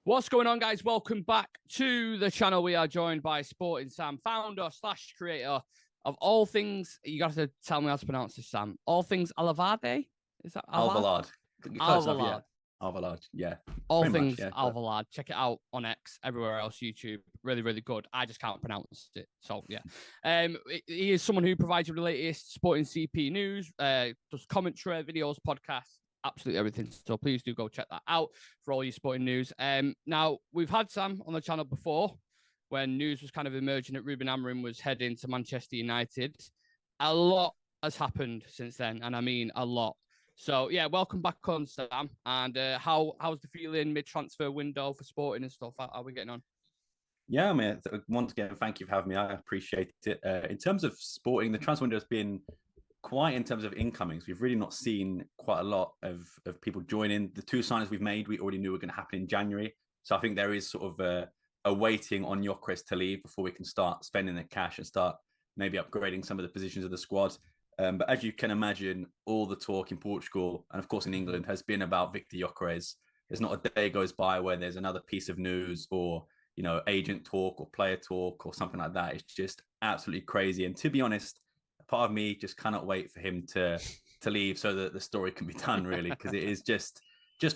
What's going on, guys? Welcome back to the channel. We are joined by Sporting Sam, founder / creator of all things. You got to tell me how to pronounce this, Sam. All things Alvarade? Is that Alvarade? Alvarade. Alvarade, yeah. All things much, yeah, Alvarade. Check it out on X, everywhere else, YouTube. Really, really good. I just can't pronounce it. So, yeah. He is someone who provides you with the latest sporting CP news, does commentary, videos, podcasts, absolutely everything. So please do go check that out for all your sporting news. Now, we've had Sam on the channel before when news was kind of emerging that Ruben Amorims was heading to Manchester United. A lot has happened since then, and I mean a lot. So, yeah, welcome back on, Sam. And how's the feeling mid-transfer window for Sporting and stuff? How are we getting on? Yeah, I mean, once again, thank you for having me. I appreciate it. In terms of Sporting, the transfer window has been quiet in terms of incomings. We've really not seen quite a lot of people joining. The two signings we've made, we already knew were going to happen in January. So I think there is sort of a waiting on Gyokeres to leave before we can start spending the cash and start maybe upgrading some of the positions of the squad. But as you can imagine, all the talk in Portugal and, of course, in England has been about Victor Gyokeres. There's not a day goes by where there's another piece of news or, you know, agent talk or player talk or something like that. It's just absolutely crazy. And to be honest, part of me just cannot wait for him to leave so that the story can be done, really, because it is just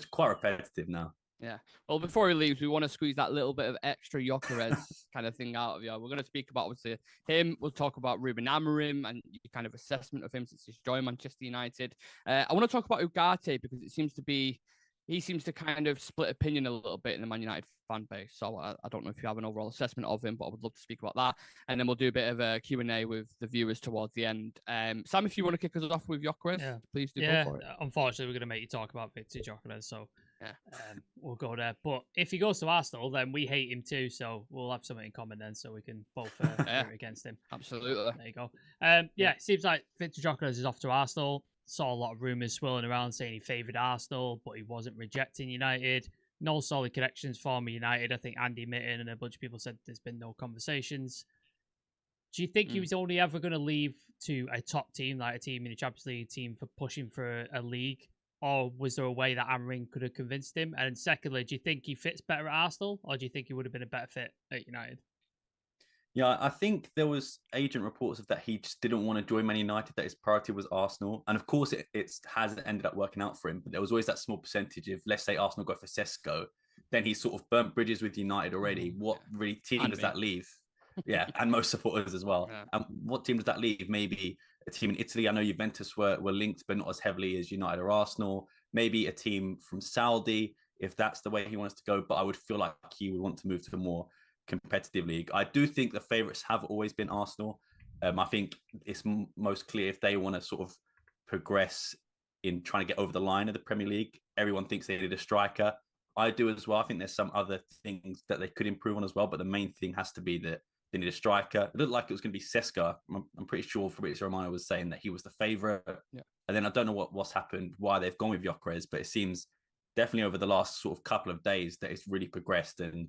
quite repetitive now. Yeah. Well, before he leaves, we want to squeeze that little bit of extra Gyokeres kind of thing out of you. We're going to speak about, obviously, him. We'll talk about Ruben Amorims and your kind of assessment of him since he's joined Manchester United. I want to talk about Ugarte because he seems to kind of split opinion a little bit in the Man United fan base. So I don't know if you have an overall assessment of him, but I would love to speak about that. And then we'll do a bit of a Q&A with the viewers towards the end. Sam, if you want to kick us off with Gyokeres, please do go for it. Unfortunately, we're going to make you talk about Victor Gyokeres, so we'll go there. But if he goes to Arsenal, then we hate him too, so we'll have something in common then, so we can both root against him. Absolutely. There you go. It seems like Victor Gyokeres is off to Arsenal. Saw a lot of rumours swirling around saying he favoured Arsenal, but he wasn't rejecting United. No solid connections for United. I think Andy Mitten and a bunch of people said there's been no conversations. Do you think he was only ever going to leave to a top team, like a team in the Champions League team, for pushing for a league? Or was there a way that Amorim could have convinced him? And secondly, do you think he fits better at Arsenal, or do you think he would have been a better fit at United? Yeah, I think there was agent reports of that he just didn't want to join Man United, that his priority was Arsenal. And of course, it hasn't ended up working out for him. But there was always that small percentage of, let's say Arsenal go for Sesko, then he's sort of burnt bridges with United already. What really team does that leave? Yeah, and most supporters as well. Yeah. And what team does that leave? Maybe a team in Italy. I know Juventus were linked, but not as heavily as United or Arsenal. Maybe a team from Saudi, if that's the way he wants to go. But I would feel like he would want to move to a more competitive league. I do think the favourites have always been Arsenal. I think it's most clear if they want to sort of progress in trying to get over the line of the Premier League. Everyone thinks they need a striker. I do as well. I think there's some other things that they could improve on as well, but the main thing has to be that they need a striker. It looked like it was going to be Sesko. I'm pretty sure Fabrizio Romano was saying that he was the favourite. Yeah. And then I don't know what's happened, why they've gone with Gyokeres, but it seems definitely over the last sort of couple of days that it's really progressed, and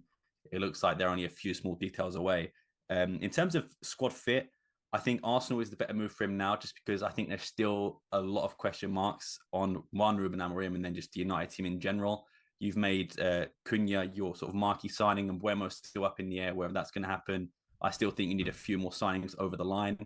it looks like they're only a few small details away. In terms of squad fit, I think Arsenal is the better move for him now, just because I think there's still a lot of question marks on Ruben Amorim and then just the United team in general. You've made Cunha your sort of marquee signing, and Buemo's still up in the air, whether that's going to happen. I still think you need a few more signings over the line.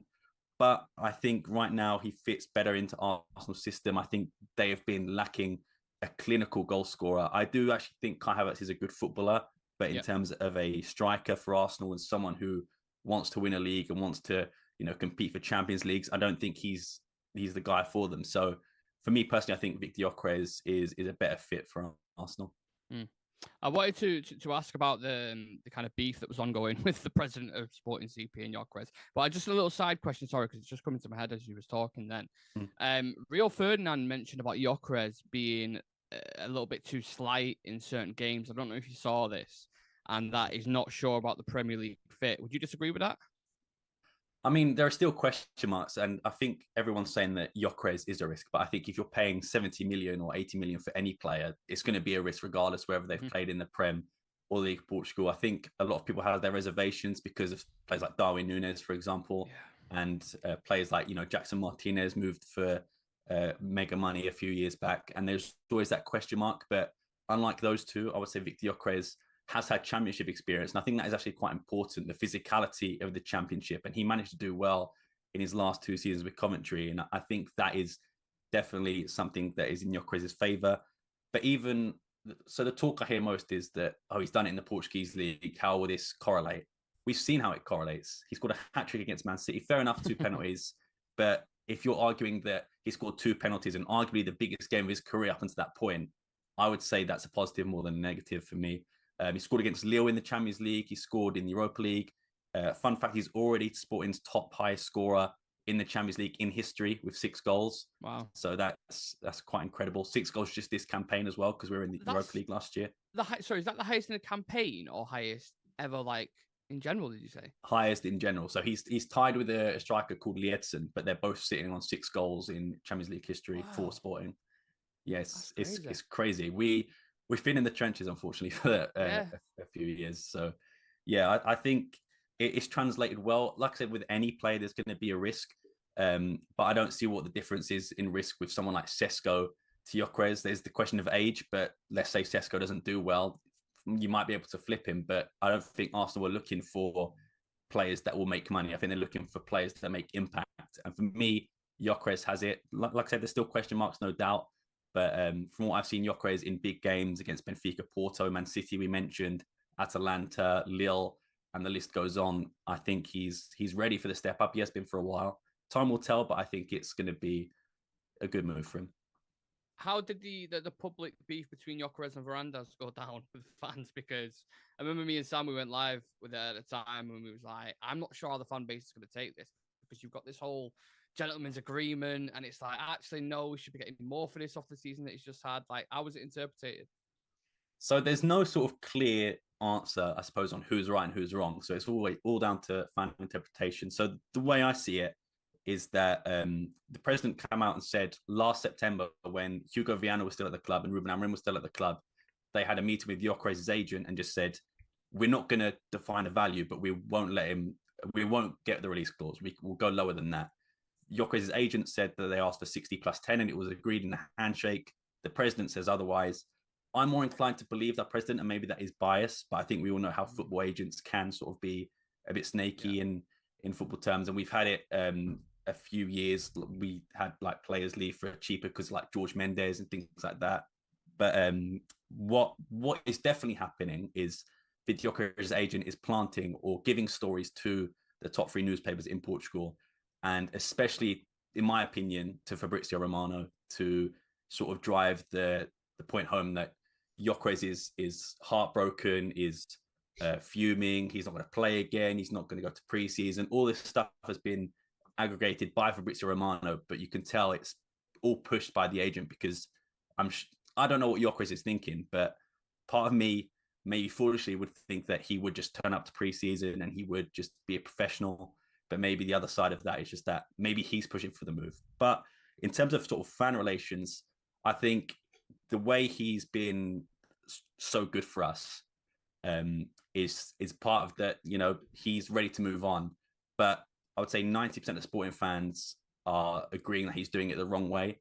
But I think right now he fits better into Arsenal's system. I think they have been lacking a clinical goal scorer. I do actually think Kai Havertz is a good footballer, but in terms of a striker for Arsenal and someone who wants to win a league and wants to, you know, compete for Champions Leagues, I don't think he's the guy for them. So for me personally, I think Victor Gyokeres is a better fit for Arsenal. I wanted to ask about the kind of beef that was ongoing with the president of Sporting CP and Gyokeres, but just a little side question, sorry, because it's just coming to my head as you was talking then. Rio Ferdinand mentioned about Gyokeres being a little bit too slight in certain games. I don't know if you saw this, and that he's not sure about the Premier League fit. Would you disagree with that? I mean, there are still question marks, and I think everyone's saying that Gyokeres is a risk, but I think if you're paying 70 million or 80 million for any player, it's going to be a risk regardless whether they've played in the Prem or League of Portugal. I think a lot of people have their reservations because of players like Darwin Núñez, for example, and players like, you know, Jackson Martinez moved for mega money a few years back, and there's always that question mark. But unlike those two, I would say Victor Gyokeres has had championship experience. And I think that is actually quite important, the physicality of the championship. And he managed to do well in his last 2 seasons with Coventry. And I think that is definitely something that is in Gyokeres' favour. But even, so the talk I hear most is that, oh, he's done it in the Portuguese league. How will this correlate? We've seen how it correlates. He scored a hat-trick against Man City. Fair enough, 2 penalties. But if you're arguing that he scored 2 penalties and arguably the biggest game of his career up until that point, I would say that's a positive more than a negative for me. He scored against Lille in the Champions League. He scored in the Europa League. Fun fact, he's already Sporting's top highest scorer in the Champions League in history with 6 goals. Wow. So that's quite incredible. 6 goals just this campaign as well, because we were in the Europa League last year. Sorry, is that the highest in the campaign or highest ever, like, in general, did you say? Highest in general. So he's tied with a striker called Lietzen, but they're both sitting on 6 goals in Champions League history for Sporting. Yes, it's crazy. We've been in the trenches, unfortunately, for a few years. So, yeah, I think it's translated well. Like I said, with any player, there's going to be a risk. But I don't see what the difference is in risk with someone like Sesko to Gyokeres. There's the question of age, but let's say Sesko doesn't do well, you might be able to flip him. But I don't think Arsenal were looking for players that will make money. I think they're looking for players that make impact. And for me, Gyokeres has it. Like I said, there's still question marks, no doubt. But from what I've seen, Gyokeres in big games against Benfica, Porto, Man City, we mentioned, Atalanta, Lille, and the list goes on. I think he's ready for the step up. He has been for a while. Time will tell, but I think it's going to be a good move for him. How did the public beef between Gyokeres and Varandas go down with fans? Because I remember me and Sam, we went live with it at the time, and we was like, I'm not sure how the fan base is going to take this, because you've got this whole gentleman's agreement, and it's like, actually, no, we should be getting more for this off the season that he's just had. Like, how was it interpreted? So there's no sort of clear answer, I suppose, on who's right and who's wrong. So it's all down to fan interpretation. So the way I see it is that the president came out and said last September, when Hugo Viana was still at the club and Ruben Amorims was still at the club, they had a meeting with Gyokeres' agent and just said, we're not going to define a value, but we won't get the release clause. We'll go lower than that. Gyokeres' agent said that they asked for 60 plus 10 and it was agreed in the handshake. The president says otherwise. I'm more inclined to believe that president, and maybe that is bias, but I think we all know how football agents can sort of be a bit snaky in football terms. And we've had it a few years. We had like players leave for cheaper because like George Mendes and things like that. But what is definitely happening is Gyokeres' agent is planting or giving stories to the top 3 newspapers in Portugal, and especially, in my opinion, to Fabrizio Romano, to sort of drive the point home that Gyokeres is heartbroken, is fuming. He's not going to play again. He's not going to go to pre-season. All this stuff has been aggregated by Fabrizio Romano, but you can tell it's all pushed by the agent, because I don't know what Gyokeres is thinking, but part of me, maybe foolishly, would think that he would just turn up to pre-season and he would just be a professional. But maybe the other side of that is just that maybe he's pushing for the move. But in terms of sort of fan relations, I think the way he's been so good for us is part of that. You know, he's ready to move on. But I would say 90% of Sporting fans are agreeing that he's doing it the wrong way.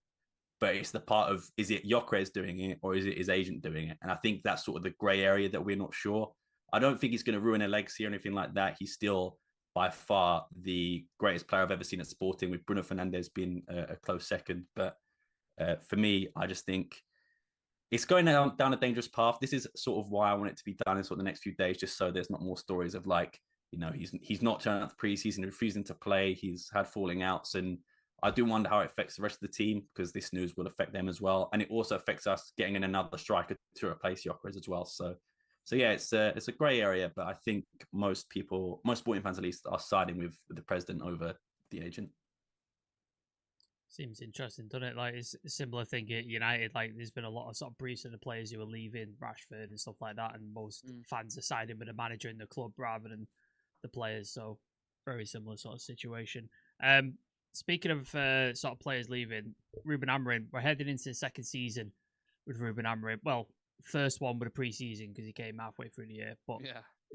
But it's the part of, is it Gyokeres doing it or is it his agent doing it? And I think that's sort of the grey area that we're not sure. I don't think he's going to ruin a legacy or anything like that. He's still by far the greatest player I've ever seen at Sporting, with Bruno Fernandes being a close second. But for me, I just think it's going down a dangerous path. This is sort of why I want it to be done in sort of the next few days, just so there's not more stories of like, you know, he's not turning up the preseason, refusing to play. He's had falling outs, and I do wonder how it affects the rest of the team, because this news will affect them as well, and it also affects us getting in another striker to replace Gyokeres as well. So yeah, it's a grey area, but I think most Sporting fans at least, are siding with the president over the agent. Seems interesting, doesn't it? Like, it's a similar thing at United. Like, there's been a lot of sort of briefs of the players who are leaving, Rashford and stuff like that, and most fans are siding with the manager in the club rather than the players. So very similar sort of situation. Speaking of sort of players leaving, Ruben Amorims, we're heading into the second season with Ruben Amorims. Well, first one with a pre-season because he came halfway through the year, but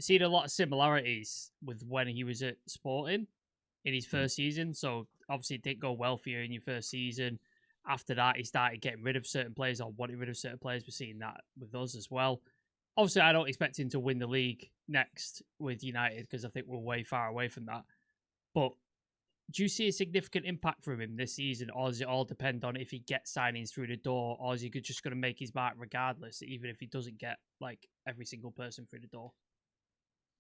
seen a lot of similarities with when he was at Sporting in his first season. So obviously it didn't go well for you in your first season. after that, he started getting rid of certain players or wanting rid of certain players. We're seeing that with us as well. Obviously, I don't expect him to win the league next with United because I think we're way far away from that. But do you see a significant impact from him this season, or does it all depend on if he gets signings through the door, or is he just going to make his mark regardless, even if he doesn't get like every single person through the door?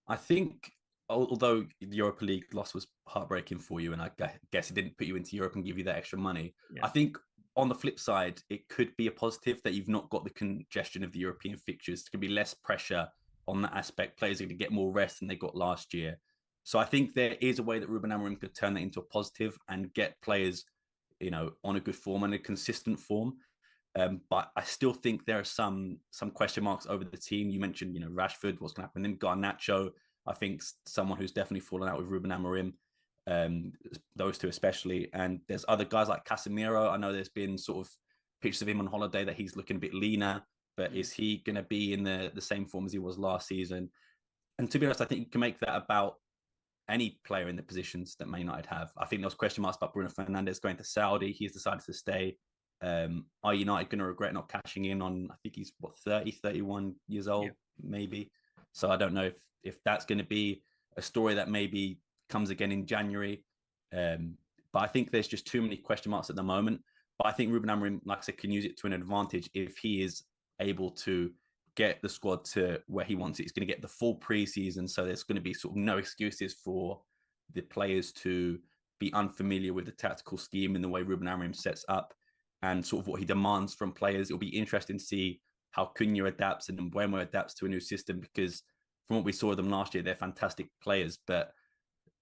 I think, although the Europa League loss was heartbreaking for you, and I guess it didn't put you into Europe and give you that extra money, I think on the flip side, it could be a positive that you've not got the congestion of the European fixtures. There could be less pressure on that aspect. Players are going to get more rest than they got last year. So I think there is a way that Ruben Amorims could turn that into a positive and get players, on a good form and a consistent form. But I still think there are some question marks over the team. You mentioned, Rashford, what's going to happen? Then Garnacho, I think someone who's definitely fallen out with Ruben Amorim. Those two especially. And there's other guys like Casemiro. I know there's been sort of pictures of him on holiday that he's looking a bit leaner, but is he going to be in the same form as he was last season? And to be honest, I think you can make that about any player in the positions that Man United have. I think there was question marks about Bruno Fernandes going to Saudi. He's decided to stay. Are United going to regret not cashing in on, I think he's 30, 31 years old, maybe. So I don't know if that's going to be a story that maybe comes again in January. But I think there's just too many question marks at the moment. But I think Ruben Amoriim, like I said, can use it to an advantage if he is able to get the squad to where he wants it. He's going to get the full preseason. So there's going to be sort of no excuses for the players to be unfamiliar with the tactical scheme and the way Ruben Amoriim sets up and sort of what he demands from players. It'll be interesting to see how Cunha adapts and Mbeumo adapts to a new system, because from what we saw of them last year, they're fantastic players. But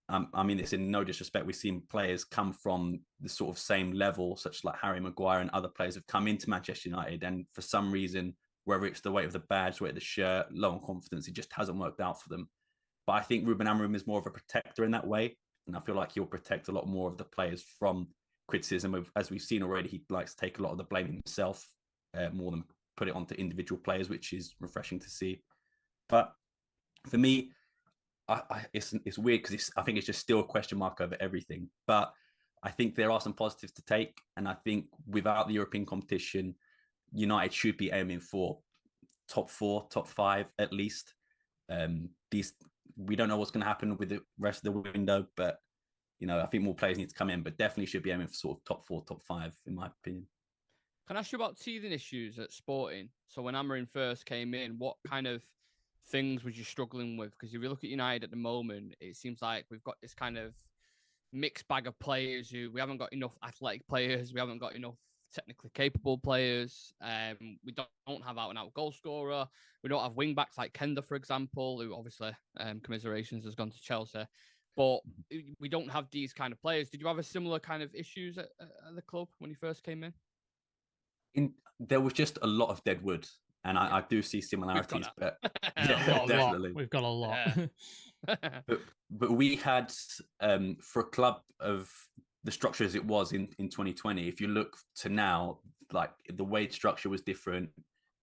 I mean this in no disrespect. We've seen players come from the sort of same level, such like Harry Maguire and other players have come into Manchester United. And for some reason, whether it's the weight of the badge, the weight of the shirt, low on confidence, it just hasn't worked out for them. But I think Ruben Amoriim is more of a protector in that way. And I feel like he'll protect a lot more of the players from criticism. As we've seen already, he likes to take a lot of the blame himself more than put it onto individual players, which is refreshing to see. But for me, it's weird because I think it's just still a question mark over everything. But I think there are some positives to take. And I think without the European competition, United should be aiming for top 4, top 5 at least. We don't know what's going to happen with the rest of the window, but I think more players need to come in, but definitely should be aiming for sort of top 4, top 5, in my opinion. Can I ask you about teething issues at Sporting? So when Amorim first came in, what kind of things was you struggling with? Because if you look at United at the moment, it seems like we've got this kind of mixed bag of players who we haven't got enough athletic players, we haven't got enough technically capable players. We don't have out-and-out goal scorer. We don't have wing-backs like Kenda, for example, who obviously, commiserations, has gone to Chelsea. But we don't have these kind of players. Did you have a similar kind of issues at the club when you first came in? There was just a lot of dead wood, and I do see similarities. But definitely. We've got a lot. but we had, for a club of the structure as it was in 2020, if you look to now, like the wage structure was different,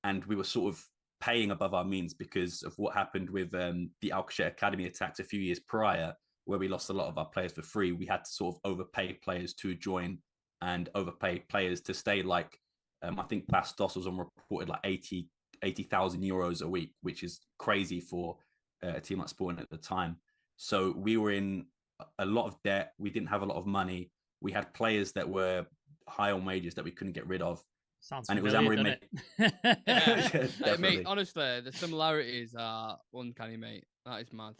and we were sort of paying above our means because of what happened with the Alcochete Academy attacks a few years prior, where we lost a lot of our players for free. We had to sort of overpay players to join and overpay players to stay. Like I think Bastos was on reported like 80,000 euros a week, which is crazy for a team like Sporting at the time. So we were in a lot of debt. We didn't have a lot of money. We had players that were high on wages that we couldn't get rid of. Sounds and familiar, it was Amorim. Yeah, mate, honestly, the similarities are uncanny, mate. That is mad.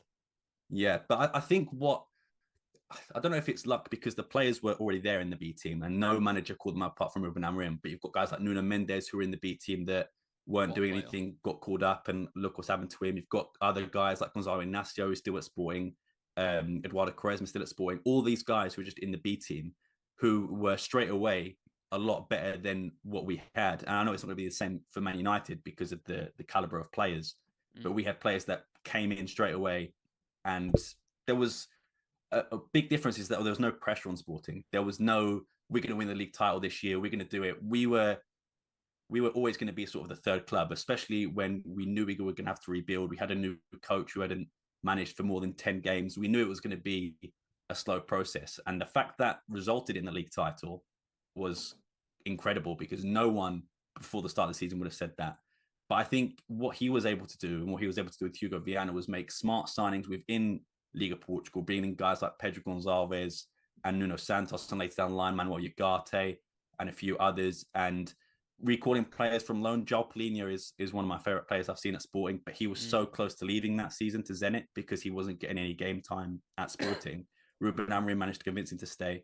Yeah, but I think I don't know if it's luck because the players were already there in the B team and no manager called them up apart from Ruben Amoriim. But you've got guys like Nuno Mendes who are in the B team that weren't doing anything, got called up, and look what's happened to him. You've got other guys like Gonzalo Inacio who's still at Sporting, Eduardo Quaresma still at Sporting. All these guys who are just in the B team who were straight away a lot better than what we had. And I know it's not going to be the same for Man United because of the caliber of players, but we had players that came in straight away, and there was a big difference is that there was no pressure on Sporting. There was no, we're going to win the league title this year, we're going to do it. We were always going to be sort of the third club, especially when we knew we were going to have to rebuild. We had a new coach who hadn't managed for more than 10 games. We knew it was going to be a slow process. And the fact that resulted in the league title was incredible, because no one before the start of the season would have said that. But I think what he was able to do, and what he was able to do with Hugo Viana, was make smart signings within Liga Portugal, bringing in guys like Pedro Gonçalves and Nuno Santos, and later down the line, Manuel Ugarte and a few others, and recalling players from loan. João Palhinha is one of my favorite players I've seen at Sporting, but he was so close to leaving that season to Zenit because he wasn't getting any game time at Sporting. Ruben Amoriim managed to convince him to stay,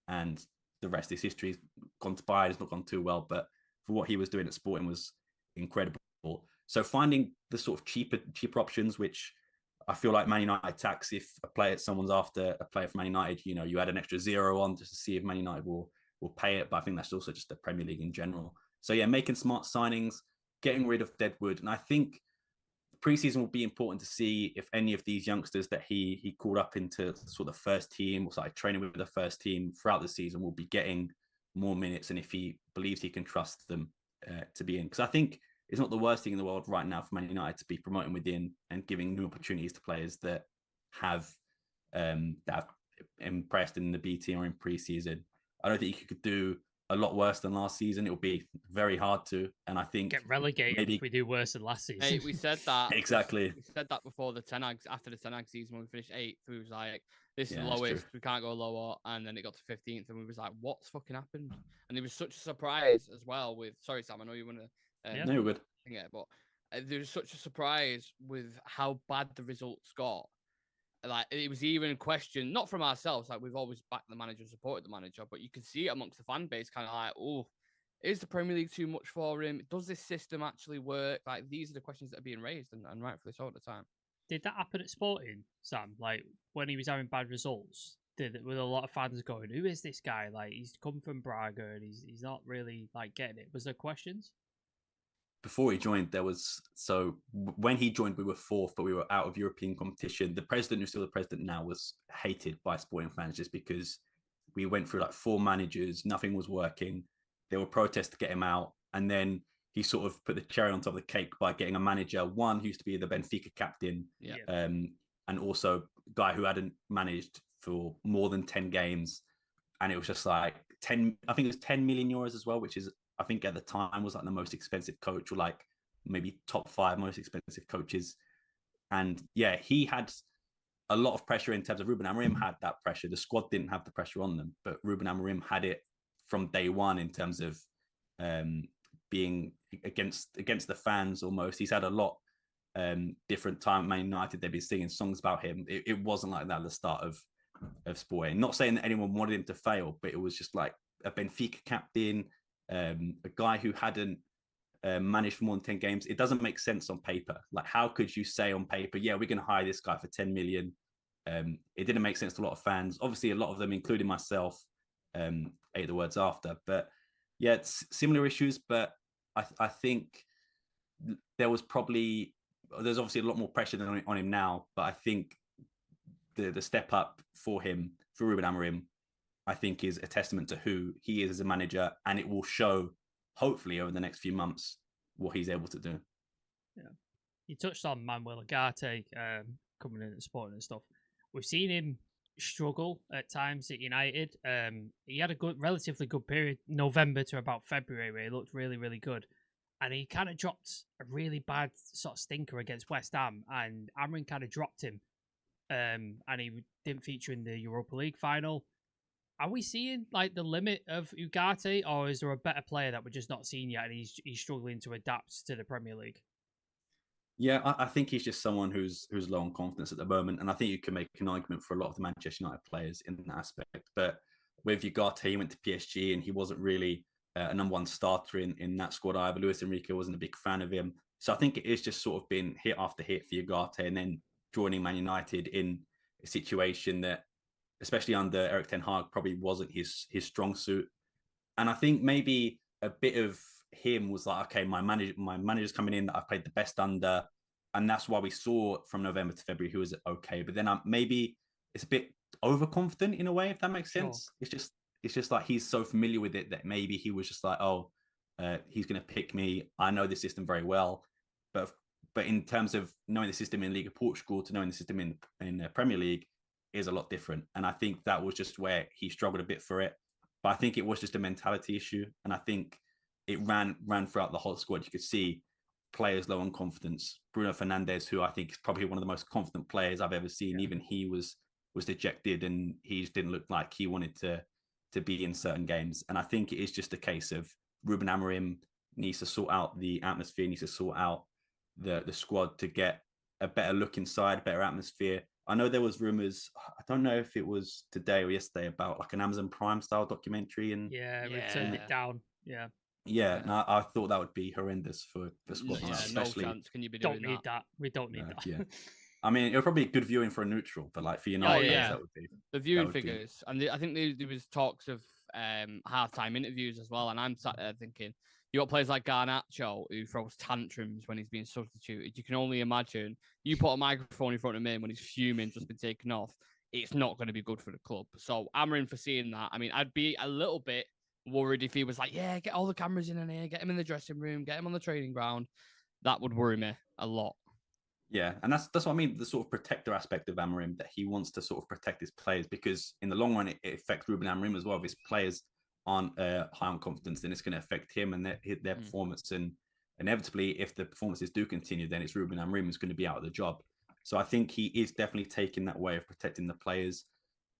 and the rest is history. He's gone to Bayern, it's not gone too well, but for what he was doing at Sporting was incredible. So finding the sort of cheaper options, which I feel like Man United tax if someone's after a player from Man United, you add an extra zero on just to see if Man United will pay it. But I think that's also just the Premier League in general. So yeah, making smart signings, getting rid of deadwood. And I think preseason will be important to see if any of these youngsters that he called up into sort of first team or started training with the first team throughout the season will be getting more minutes, and if he believes he can trust them to be in. Because I think it's not the worst thing in the world right now for Man United to be promoting within and giving new opportunities to players that have impressed in the B team or in preseason. I don't think you could do a lot worse than last season. It'll be very hard to, and I think get relegated if we do worse than last season. Hey, we said that exactly. We said that before the Ten Hag, after the Ten Hag season when we finished 8th. We was like, "This is the lowest. We can't go lower." And then it got to 15th, and we was like, "What's fucking happened?" And it was such a surprise as well. With sorry, Sam, I know you want to. No, you're good. Yeah, but there was such a surprise with how bad the results got. Like, it was even a question, not from ourselves, like we've always backed the manager and supported the manager, but you can see it amongst the fan base, kind of like, oh, is the Premier League too much for him? Does this system actually work? Like, these are the questions that are being raised, and rightfully so at the time. Did that happen at Sporting, Sam? Like, when he was having bad results, with a lot of fans going, who is this guy? Like, he's come from Braga, and he's not really, like, getting it. Was there questions? Before he joined, when he joined, we were 4th, but we were out of European competition. The president, who's still the president now, was hated by Sporting fans just because we went through like 4 managers, nothing was working. There were protests to get him out, and then he sort of put the cherry on top of the cake by getting a manager, one who used to be the Benfica captain, and also a guy who hadn't managed for more than 10 games, and it was just like 10. I think it was 10 million euros as well, which is, I think at the time was like the most expensive coach, or like maybe top 5 most expensive coaches. And yeah, he had a lot of pressure in terms of Ruben Amoriim had that pressure. The squad didn't have the pressure on them, but Ruben Amoriim had it from day one in terms of being against the fans almost. He's had a lot different time at Man United. They've been singing songs about him. It wasn't like that at the start of Sporting. Not saying that anyone wanted him to fail, but it was just like a Benfica captain, a guy who hadn't managed for more than 10 games. It doesn't make sense on paper. Like, how could you say on paper, yeah, we're going to hire this guy for 10 million? It didn't make sense to a lot of fans. Obviously, a lot of them, including myself, ate the words after. But yeah, it's similar issues. But I think there's obviously a lot more pressure than on him now. But I think the step up for Ruben Amoriim, I think is a testament to who he is as a manager, and it will show, hopefully, over the next few months what he's able to do. Yeah, you touched on Manuel Ugarte coming in at Sporting and stuff. We've seen him struggle at times at United. He had a relatively good period, November to about February, where he looked really, really good. And he kind of dropped a really bad sort of stinker against West Ham, and Amorim kind of dropped him. And he didn't feature in the Europa League final. Are we seeing like the limit of Ugarte, or is there a better player that we're just not seeing yet, and he's struggling to adapt to the Premier League? Yeah, I think he's just someone who's low on confidence at the moment, and I think you can make an argument for a lot of the Manchester United players in that aspect. But with Ugarte, he went to PSG, and he wasn't really a number 1 starter in that squad either. Luis Enrique wasn't a big fan of him, so I think it is just sort of been hit after hit for Ugarte, and then joining Man United in a situation that, especially under Erik ten Hag, probably wasn't his strong suit. And I think maybe a bit of him was like, okay, my manager's coming in that I've played the best under, and that's why we saw from November to February he was okay. But then maybe it's a bit overconfident in a way, if that makes sense. Sure. It's just like he's so familiar with it that maybe he was just like, he's going to pick me. I know the system very well, but in terms of knowing the system in Liga Portugal to knowing the system in the Premier League is a lot different. And I think that was just where he struggled a bit for it. But I think it was just a mentality issue, and I think it ran throughout the whole squad. You could see players low on confidence. Bruno Fernandes, who I think is probably one of the most confident players I've ever seen, even he was dejected, and he just didn't look like he wanted to be in certain games. And I think it is just a case of Ruben Amorim needs to sort out the atmosphere, needs to sort out the squad to get a better look inside, better atmosphere. I know there was rumors, I don't know if it was today or yesterday, about like an Amazon Prime style documentary. And we've turned it down. Yeah, and I thought that would be horrendous for Scotland, especially. No chance. Can you be doing that? We don't need that. Yeah. I mean, it would probably be good viewing for a neutral, but like for United, that would be the viewing figures. And I think there was talks of halftime interviews as well. And I'm sat there thinking, you got players like Garnacho who throws tantrums when he's being substituted. You can only imagine you put a microphone in front of him when he's fuming, just been taken off. It's not going to be good for the club. So Amorim for seeing that. I mean, I'd be a little bit worried if he was like, yeah, get all the cameras in here, get him in the dressing room, get him on the training ground. That would worry me a lot. Yeah, and that's what I mean, the sort of protector aspect of Amorim, that he wants to sort of protect his players, because in the long run, it affects Ruben Amorim as well. If his players aren't high on confidence, then it's going to affect him and their performance. And inevitably, if the performances do continue, then it's Ruben Amorim who's going to be out of the job. So I think he is definitely taking that way of protecting the players.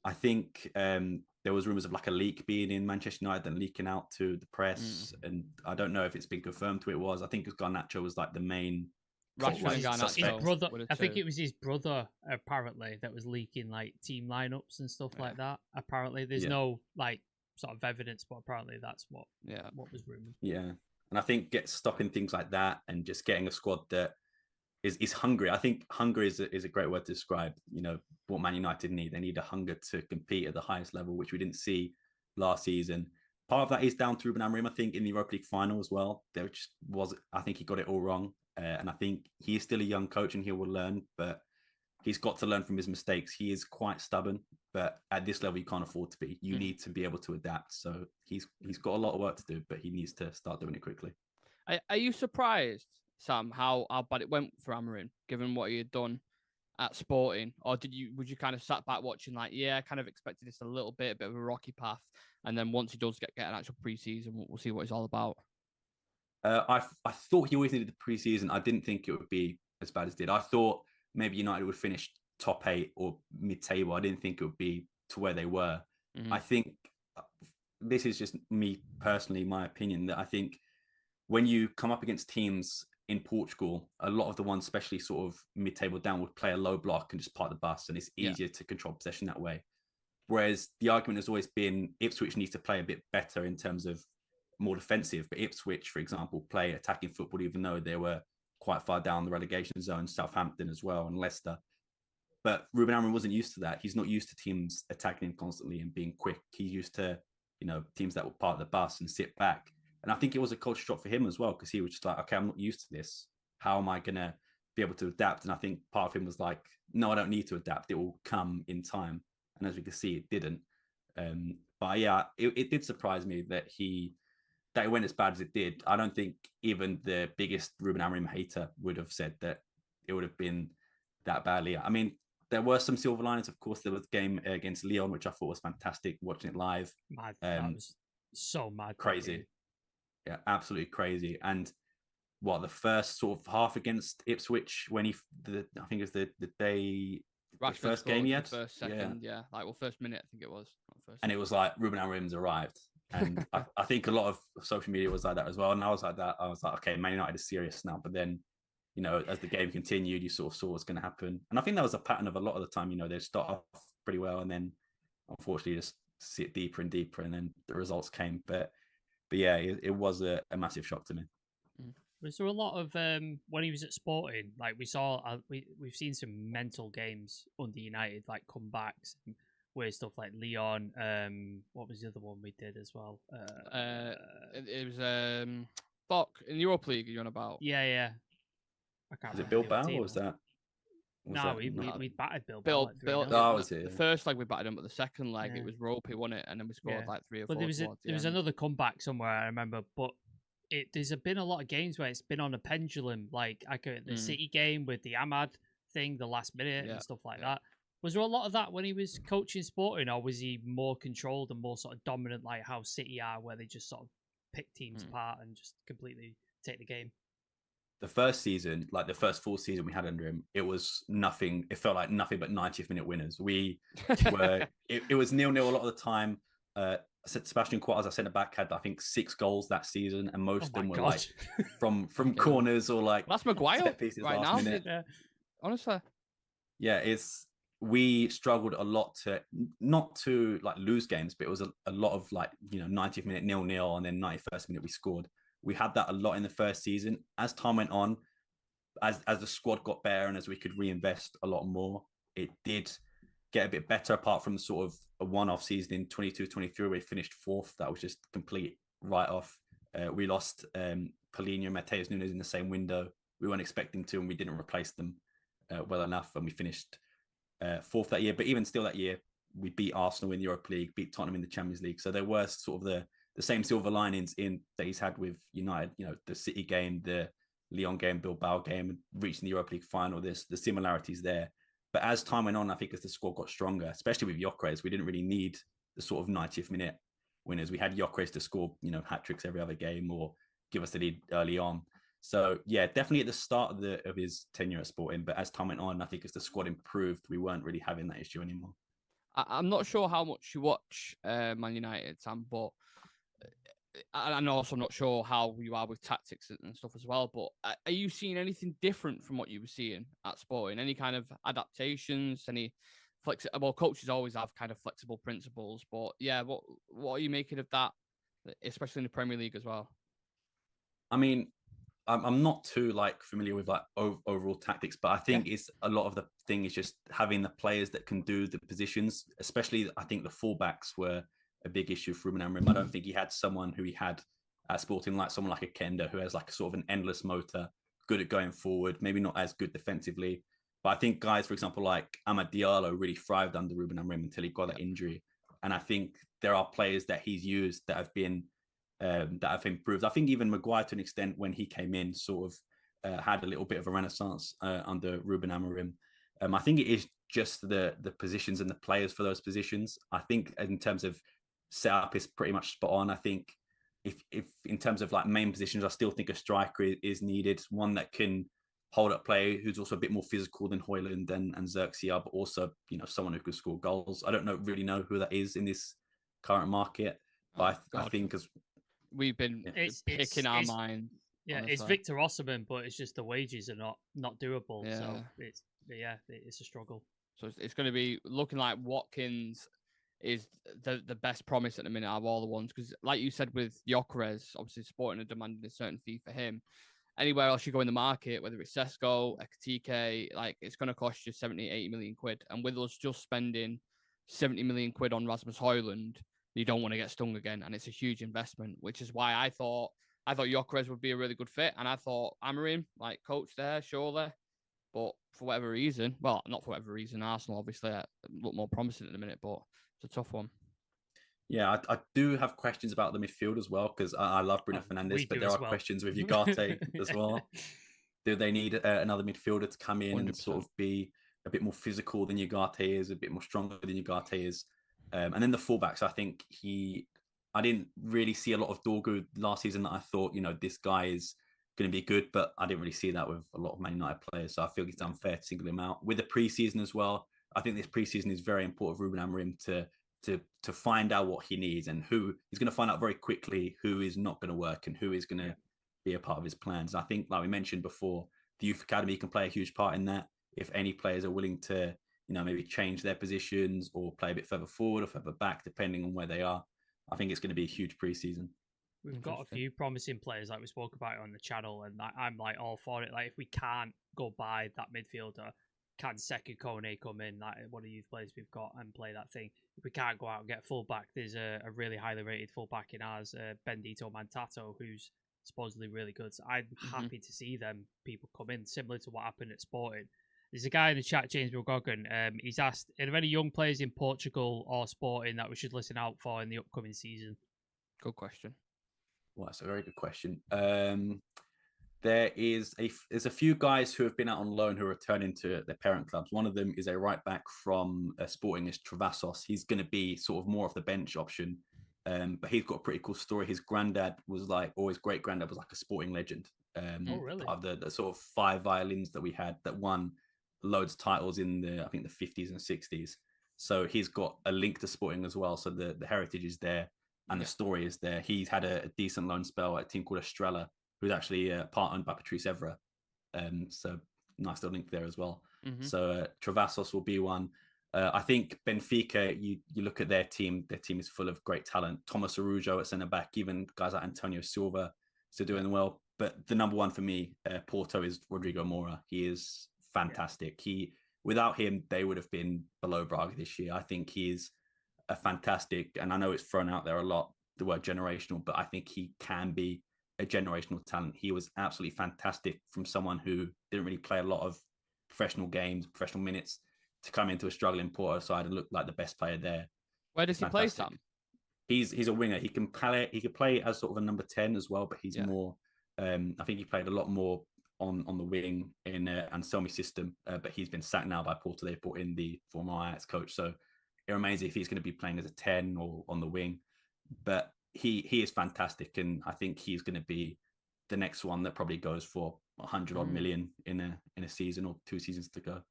I think there was rumours of like a leak being in Manchester United and leaking out to the press. And I don't know if it's been confirmed who it was. I think Garnacho was like the main... His brother, I think it was his brother, apparently, that was leaking like team lineups and stuff like that. Apparently, there's no like sort of evidence, but apparently that's what was rumored. Yeah, and I think stopping things like that and just getting a squad that is hungry. I think hunger is a great word to describe, what Man United need. They need a hunger to compete at the highest level, which we didn't see last season. Part of that is down to Ruben Amoriim, I think, in the Europa League final as well. I think he got it all wrong. And I think he is still a young coach and he will learn, but he's got to learn from his mistakes. He is quite stubborn, but at this level, you can't afford to be. You need to be able to adapt. So he's got a lot of work to do, but he needs to start doing it quickly. Are you surprised, Sam, how bad it went for Amorim, given what he had done at Sporting? Or would you kind of sat back watching like, I kind of expected this a bit of a rocky path, and then once he does get an actual pre-season, we'll see what it's all about? I thought he always needed the preseason. I didn't think it would be as bad as it did. I thought maybe United would finish top 8 or mid-table. I didn't think it would be to where they were. I think this is just me personally, my opinion, that I think when you come up against teams in Portugal, a lot of the ones, especially sort of mid-table down, would play a low block and just park the bus, and it's easier to control possession that way. Whereas the argument has always been Ipswich needs to play a bit better in terms of more defensive, but Ipswich, for example, play attacking football, even though they were quite far down the relegation zone, Southampton as well, and Leicester. But Ruben Amoriim wasn't used to that. He's not used to teams attacking him constantly and being quick. He's used to, teams that will park the bus and sit back. And I think it was a culture shock for him as well, because he was just like, okay, I'm not used to this. How am I going to be able to adapt? And I think part of him was like, no, I don't need to adapt. It will come in time. And as we can see, it didn't. But yeah, it did surprise me that it went as bad as it did. I don't think even the biggest Ruben Amoriim hater would have said that it would have been that badly. I mean, there were some silver linings. Of course, there was the game against Lyon, which I thought was fantastic, watching it live. Mad. That was so mad. Crazy. Yeah, absolutely crazy. And the first sort of half against Ipswich, when I think it was the day... Rashford the first game he had? First, second, first minute, I think it was. And it was like, Ruben Amoriim's arrived. And I think a lot of social media was like that as well. And I was like that. I was like, okay, Man United is serious now. But then, as the game continued, you sort of saw what's going to happen. And I think that was a pattern of a lot of the time. They start off pretty well and then, unfortunately, just sit deeper and deeper. And then the results came. But yeah, it was a massive shock to me. Was there a lot of when he was at Sporting? Like we saw, we've seen some mental games under United, like comebacks, weird stuff like Lyon. What was the other one we did as well? It was Bok in the Europa League. You're on about? Yeah. I can't. Was it Bilbao or was that? We battered Bilbao. Was it? The first leg we battered him, but the second leg it was ropey, wasn't it? And then we scored like 3 or 4. But there was another comeback somewhere I remember, but there's been a lot of games where it's been on a pendulum, like the City game with the Ahmad thing, the last minute and stuff like that. Was there a lot of that when he was coaching Sporting, or was he more controlled and more sort of dominant, like how City are, where they just sort of pick teams apart and just completely take the game? The first season, like the first full season we had under him, it was nothing. It felt like nothing but 90th minute winners. We were, it was 0-0 a lot of the time. Sebastian Quattas, our centre back, had I think 6 goals that season, and most of them were like from corners or like that's Maguire set pieces right last now. minute. Honestly, yeah, we struggled a lot to not to like lose games, but it was a lot of like 90th minute 0-0, and then 91st minute we scored. We had that a lot in the first season. As time went on, as the squad got better and as we could reinvest a lot more, it did get a bit better, apart from sort of a one-off season in 22-23 where we finished 4th. That was just complete write-off. We lost Paulinho and Mateus Nunes in the same window. We weren't expecting to, and we didn't replace them well enough, and we finished 4th that year. But even still that year, we beat Arsenal in the Europa League, beat Tottenham in the Champions League. So there were sort of the same silver linings in that he's had with United. The City game, the Lyon game, Bilbao game, reaching the Europa League final. There's the similarities there. But as time went on, I think as the squad got stronger, especially with Gyokeres, we didn't really need the sort of 90th minute winners. We had Gyokeres to score, hat tricks every other game or give us the lead early on. So yeah, definitely at the start of his tenure at Sporting. But as time went on, I think as the squad improved, we weren't really having that issue anymore. I'm not sure how much you watch Man United, Sam, but and also I'm not sure how you are with tactics and stuff as well, but are you seeing anything different from what you were seeing at Sporting? Any kind of adaptations? Any well, coaches always have kind of flexible principles, but yeah, what are you making of that, especially in the Premier League as well? I mean, I'm not too familiar with overall tactics, but I think it's a lot of the thing is just having the players that can do the positions. Especially, I think the fullbacks were a big issue for Ruben Amorims. I don't think he had someone who he had at Sporting, like someone like a Kenda, who has like sort of an endless motor, good at going forward, maybe not as good defensively. But I think guys, for example, like Amad Diallo really thrived under Ruben Amorims until he got that injury. And I think there are players that he's used that have been that have improved. I think even Maguire, to an extent, when he came in, sort of had a little bit of a renaissance under Ruben Amorims. I think it is just the positions and the players for those positions. I think in terms of setup is pretty much spot on. I think if in terms of like main positions, I still think a striker is needed, one that can hold up play, who's also a bit more physical than Højlund and Xerxes are, but also someone who could score goals. I don't really know who that is in this current market, but I think as we've been picking our mind. Yeah, honestly. It's Victor Osimhen, but it's just the wages are not doable. Yeah. So it's a struggle. So it's going to be looking like Watkins is the best promise at the minute out of all the ones, because like you said with Gyokeres, obviously Sporting are demanding a certain fee for him. Anywhere else you go in the market, whether it's Sesko, Ekitike, like it's going to cost you 70, 80 million quid. And with us just spending 70 million quid on Rasmus Højlund, you don't want to get stung again. And it's a huge investment, which is why I thought Gyokeres would be a really good fit. And I thought Amorim, like coach there, surely. But for whatever reason, well, not for whatever reason, Arsenal obviously look more promising at the minute, but it's a tough one. Yeah, I do have questions about the midfield as well, because I love Bruno Fernandes, but there are questions with Ugarte as well. Do they need another midfielder to come in 100%. And sort of be a bit more physical than Ugarte is, a bit more stronger than Ugarte is? And then the fullbacks, I think I didn't really see a lot of Dorgu last season that I thought, this guy is going to be good, but I didn't really see that with a lot of Man United players. So I feel it's unfair to single him out. With the preseason as well, I think this preseason is very important for Ruben Amorims to find out what he needs, and who he's going to find out very quickly who is not going to work and who is going to be a part of his plans. I think, like we mentioned before, the youth academy can play a huge part in that. If any players are willing to, maybe change their positions or play a bit further forward or further back, depending on where they are, I think it's going to be a huge preseason. We've got a few promising players, like we spoke about it on the channel, and I'm like all for it. Like if we can't go buy that midfielder, can Seki Kone come in, like one of the youth players we've got, and play that thing? If we can't go out and get a fullback, there's a really highly rated fullback in ours, Bendito Mantato, who's supposedly really good. So I'm happy to see them people come in, similar to what happened at Sporting. There's a guy in the chat, James McGogan. He's asked, are there any young players in Portugal or Sporting that we should listen out for in the upcoming season? Good question. Well, that's a very good question. There's a few guys who have been out on loan who are returning to their parent clubs. One of them is a right back from Sporting, is Travassos. He's going to be sort of more of the bench option, but he's got a pretty cool story. His granddad was like, or his great granddad was like a Sporting legend. Oh, really? Of the sort of 5 violins that we had that won loads of titles in the 50s and 60s. So he's got a link to Sporting as well. So the heritage is there and the story is there. He's had a decent loan spell at a team called Estrella, who's actually part owned by Patrice Evra. So nice little link there as well. Mm-hmm. So Travassos will be one. I think Benfica, you look at their team is full of great talent. Thomas Araujo at centre back, even guys like Antonio Silva still doing well. But the number one for me, Porto, is Rodrigo Moura. He is fantastic. Without him, they would have been below Braga this year. I think he is a fantastic, and I know it's thrown out there a lot, the word generational, but I think he can be a generational talent. He was absolutely fantastic from someone who didn't really play a lot of professional games, professional minutes, to come into a struggling Porto side and look like the best player there. Where does he play, Sam? He's a winger. He can play as sort of a number 10 as well, but he's more. I think he played a lot more on the wing in Anselmi's system, but he's been sacked now by Porto. They brought in the former Ajax coach, so it remains if he's going to be playing as a 10 or on the wing. But he is fantastic, and I think he's going to be the next one that probably goes for 100 odd million in a season or 2 seasons to go.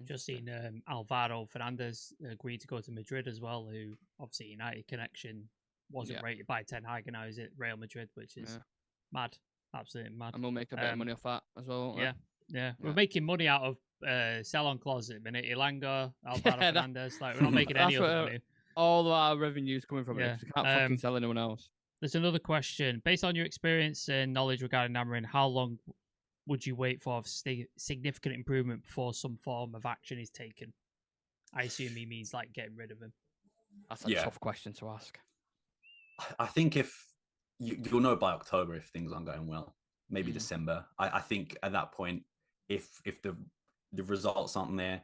I've just seen Alvaro Fernandez agreed to go to Madrid as well, who obviously United connection wasn't rated by Ten Hag, and now he's at Real Madrid, which is mad, absolutely mad. And we'll make a bit of money off that as well. Yeah. We're making money out of sell-on clause at the minute. Ilanga, Alvaro Fernandez, like we're not making any other money. All of our revenue's coming from it. We can't fucking sell anyone else. There's another question. Based on your experience and knowledge regarding Amorim, how long would you wait for significant improvement before some form of action is taken? I assume he means like getting rid of him. That's a tough question to ask. I think if you'll know by October if things aren't going well, maybe December. I think at that point, if the results aren't there,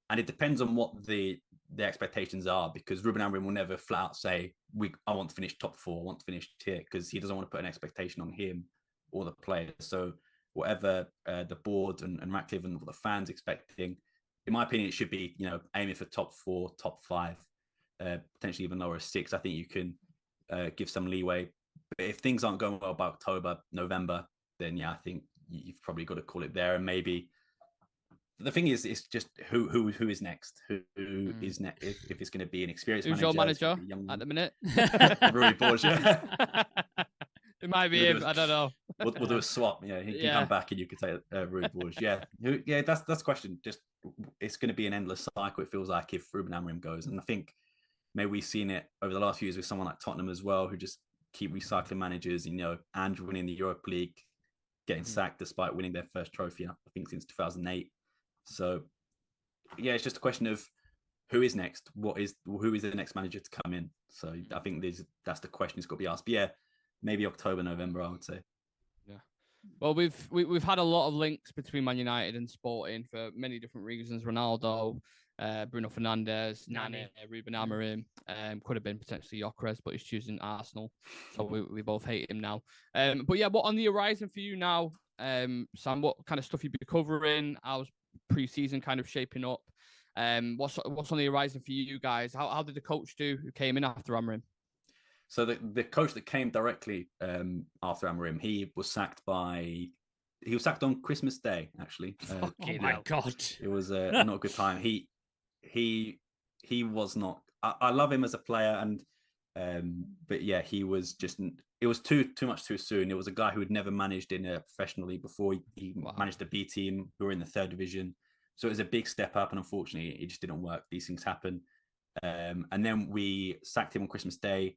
and it depends on what the expectations are, because Ruben Amoriim will never flat out say, I want to finish top 4, I want to finish tier, because he doesn't want to put an expectation on him or the players. So whatever the board and Ratcliffe and the fans expecting, in my opinion, it should be, aiming for top 4, top 5, potentially even lower as 6. I think you can give some leeway. But if things aren't going well by October, November, then I think you've probably got to call it there. And maybe the thing is, it's just who is next? Who is next? If it's going to be an experienced manager. Who's your manager at the minute? Rui Borgia. It might be him. I don't know. We'll do a swap. Yeah, he can come back and you can take Rui Borgia. That's the question. Just it's going to be an endless cycle. It feels like if Ruben Amoriim goes, and I think maybe we've seen it over the last few years with someone like Tottenham as well, who just keep recycling managers. Andrew winning the Europa League, getting sacked despite winning their first trophy, I think since 2008. So, it's just a question of who is next. Who is the next manager to come in? So I think that's the question that's got to be asked. But maybe October, November, I would say. Yeah. Well, we've had a lot of links between Man United and Sporting for many different reasons. Ronaldo, Bruno Fernandes, Nani, Ruben Amoriim. Could have been potentially Gyokeres, but he's choosing Arsenal. So we both hate him now. But what on the horizon for you now, Sam? What kind of stuff you've been covering? How's pre-season kind of shaping up? What's on the horizon for you guys? How did the coach do who came in after Amorim? So the coach that came directly after Amorim, he was sacked on Christmas Day, actually. Oh my God. It was not a good time. He was not. I love him as a player, but he was just. It was too much too soon. It was a guy who had never managed in a professional league before. He managed a B team who were in the 3rd division, so it was a big step up. And unfortunately, it just didn't work. These things happen. And then we sacked him on Christmas Day.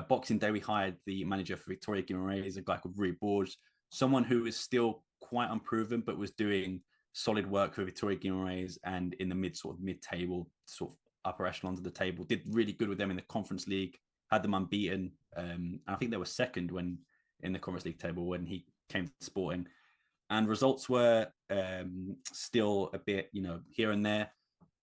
Boxing Day, we hired the manager for Victoria Guimaraes, a guy called Rui Borges, someone who is still quite unproven, but was doing solid work for Victoria Guimaraes and in the mid-table, sort of upper echelons of the table. Did really good with them in the Conference League, had them unbeaten. And I think they were second when in the Conference League table when he came to Sporting. And results were still a bit, here and there.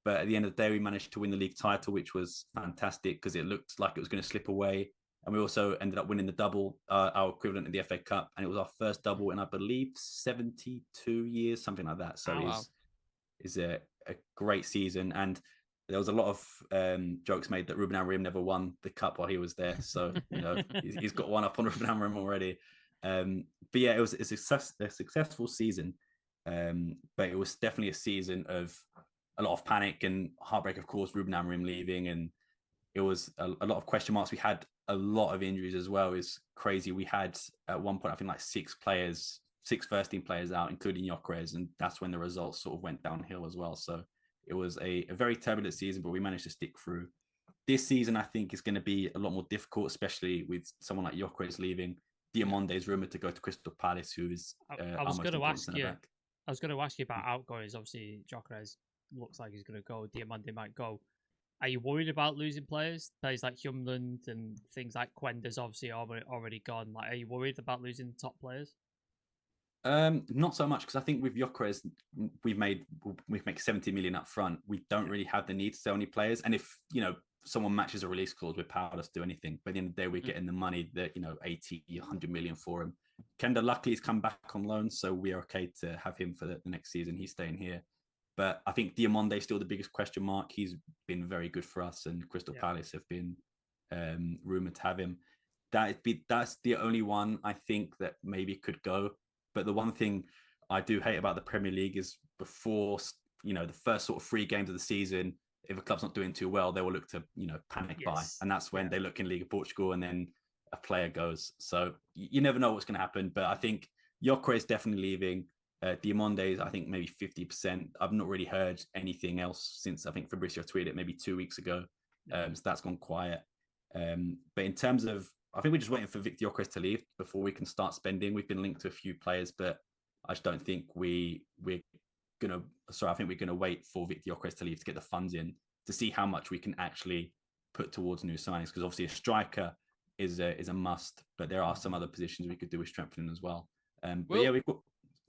But at the end of the day, we managed to win the league title, which was fantastic because it looked like it was going to slip away. And we also ended up winning the double, our equivalent in the FA Cup. And it was our first double in, I believe, 72 years, something like that. So it's a great season. And there was a lot of jokes made that Ruben Amorims never won the cup while he was there. So, he's got one up on Ruben Amorims already. But yeah, it was a successful season. But it was definitely a season of a lot of panic and heartbreak, of course, Ruben Amorims leaving. And it was a lot of question marks. We had a lot of injuries as well. It's crazy. We had at one point, I think like 6 first team players out, including Gyokeres. And that's when the results sort of went downhill as well. So it was a very turbulent season, but we managed to stick through. This season, I think, is going to be a lot more difficult, especially with someone like Gyokeres leaving. Diomande is rumoured to go to Crystal Palace, who is I was going to ask you about outgoings. Obviously, Gyokeres looks like he's going to go. Diomande might go. Are you worried about losing players? Players like Humland and things like Quender's obviously already gone. Like, are you worried about losing top players? Not so much, because I think with Gyokeres, we make 70 million up front. We don't really have the need to sell any players. And if someone matches a release clause, we're powerless to do anything. But at the end of the day, we're getting the money that 80, 100 million for him. Kenda luckily has come back on loan, so we're okay to have him for the next season. He's staying here. But I think Diomande is still the biggest question mark. He's been very good for us, and Crystal Palace have been rumoured to have him. That's the only one I think that maybe could go. But the one thing I do hate about the Premier League is before the first sort of 3 games of the season, if a club's not doing too well, they will look to panic buy, and that's when they look in League of Portugal, and then a player goes. So you never know what's going to happen. But I think Gyokeres is definitely leaving. Diomande is, I think, maybe 50%. I've not really heard anything else since I think Fabrizio tweeted it maybe 2 weeks ago. So that's gone quiet. But in terms of, I think we're just waiting for Victor Gyokeres to leave before we can start spending. We've been linked to a few players, but I just don't think we're going to, I think we're going to wait for Victor Gyokeres to leave to get the funds in to see how much we can actually put towards new signings. Because obviously a striker is a must, but there are some other positions we could do with strengthening as well. But yeah, we've got,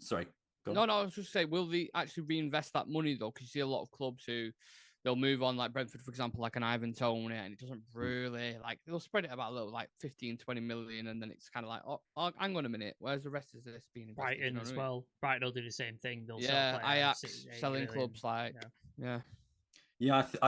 sorry. No, I was just saying, will they actually reinvest that money though? Because you see a lot of clubs who they'll move on, like Brentford, for example, like an Ivan Toney, and it doesn't really they'll spread it about a little 15, 20 million, and then it's kind of like, oh, hang on a minute, where's the rest of this being invested? Brighton as well. Brighton will do the same thing. They'll sell Ajax selling clubs I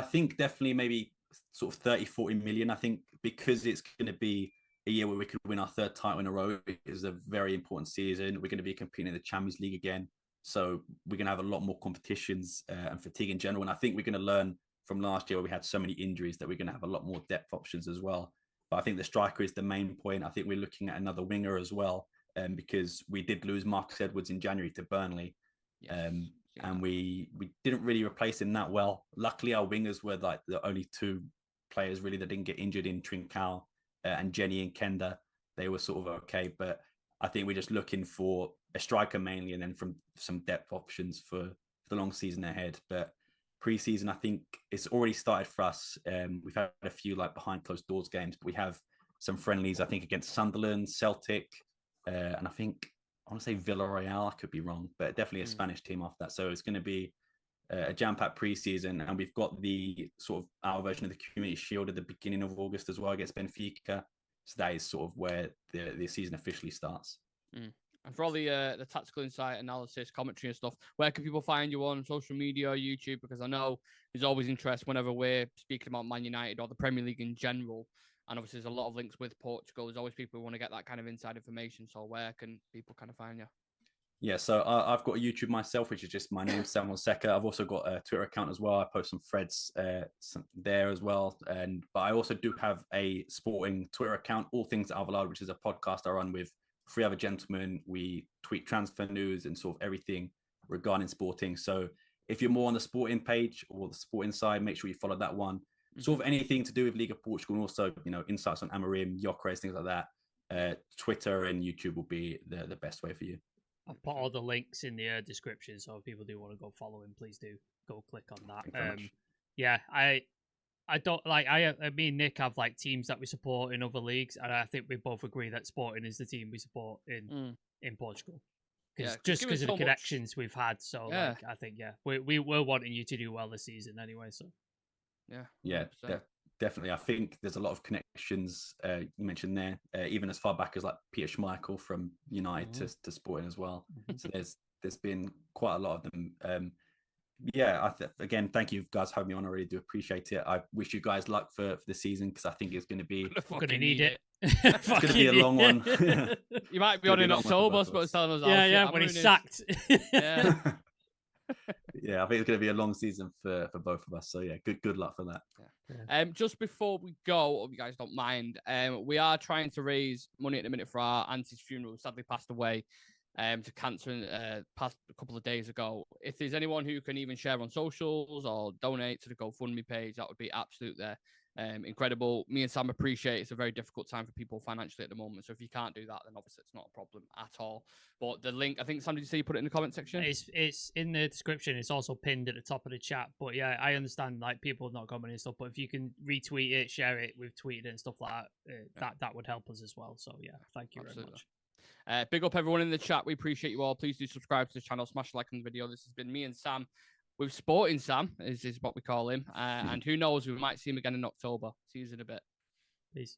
think definitely maybe sort of 30, 40 million. I think because it's going to be a year where we could win our 3rd title in a row. It is a very important season. We're going to be competing in the Champions League again. So we're going to have a lot more competitions and fatigue in general. And I think we're going to learn from last year where we had so many injuries that we're going to have a lot more depth options as well. But I think the striker is the main point. I think we're looking at another winger as well, because we did lose Marcus Edwards in January to Burnley. And we didn't really replace him that well. Luckily, our wingers were like the only 2 players really that didn't get injured in Trincao and Jenny and Kenda. They were sort of okay. But I think we're just looking for a striker mainly, and then from some depth options for the long season ahead. But pre-season, I think it's already started for us. We've had a few behind closed doors games, but we have some friendlies, I think, against Sunderland, Celtic, and I want to say Villarreal. I could be wrong, but definitely a Spanish team after that. So it's going to be a jam-packed pre-season, and we've got the sort of our version of the Community Shield at the beginning of August as well against Benfica. So that is sort of where the season officially starts. And for all the tactical insight, analysis, commentary and stuff, where can people find you on social media or YouTube? Because I know there's always interest whenever we're speaking about Man United or the Premier League in general. And obviously there's a lot of links with Portugal. There's always people who want to get that kind of inside information. So where can people kind of find you? Yeah, so I've got a YouTube myself, which is just my name, Sam Fonseca. I've also got a Twitter account as well. I post some threads there as well. But I also do have a sporting Twitter account, All Things Alvalade, which is a podcast I run with 3 other gentlemen. We tweet transfer news and sort of everything regarding sporting. So if you're more on the sporting page or the sporting side, make sure you follow that one. Sort of anything to do with League of Portugal, and also insights on Amorim, Gyokeres, things like that. Twitter and YouTube will be the best way for you. I've put all the links in the description, so if people do want to go follow him, please do go click on that. Yeah, I don't me and Nick have teams that we support in other leagues, and I think we both agree that Sporting is the team we support in Portugal. Just because of the connections we've had. So I think we're wanting you to do well this season anyway. So yeah, definitely. I think there's a lot of connections you mentioned there, even as far back as like Peter Schmeichel from United to Sporting as well. So there's been quite a lot of them. Again, thank you guys for having me on. I really do appreciate it. I wish you guys luck for the season because I think it's going to be gonna need it. It's going to be a long one. You might be on in October, but telling us, when he's sacked. Yeah. Yeah, I think it's going to be a long season for both of us. So yeah, good luck for that. Yeah. Just before we go, if you guys don't mind, we are trying to raise money at the minute for our auntie's funeral. Sadly passed away to cancer past a couple of days ago. If there's anyone who can even share on socials or donate to the GoFundMe page, that would be absolutely incredible. Me and Sam appreciate it's a very difficult time for people financially at the moment. So if you can't do that, then obviously it's not a problem at all. But the link, I think Sam, did you say you put it in the comment section? It's in the description. It's also pinned at the top of the chat. But yeah, I understand like people have not got money and stuff. But if you can retweet it, share it, we've tweeted it and stuff like that, that would help us as well. So yeah, thank you very much. Big up everyone in the chat. We appreciate you all. Please do subscribe to the channel, smash a like on the video. This has been me and Sam with Sporting Sam, is what we call him. And who knows, we might see him again in October. See you in a bit. Peace.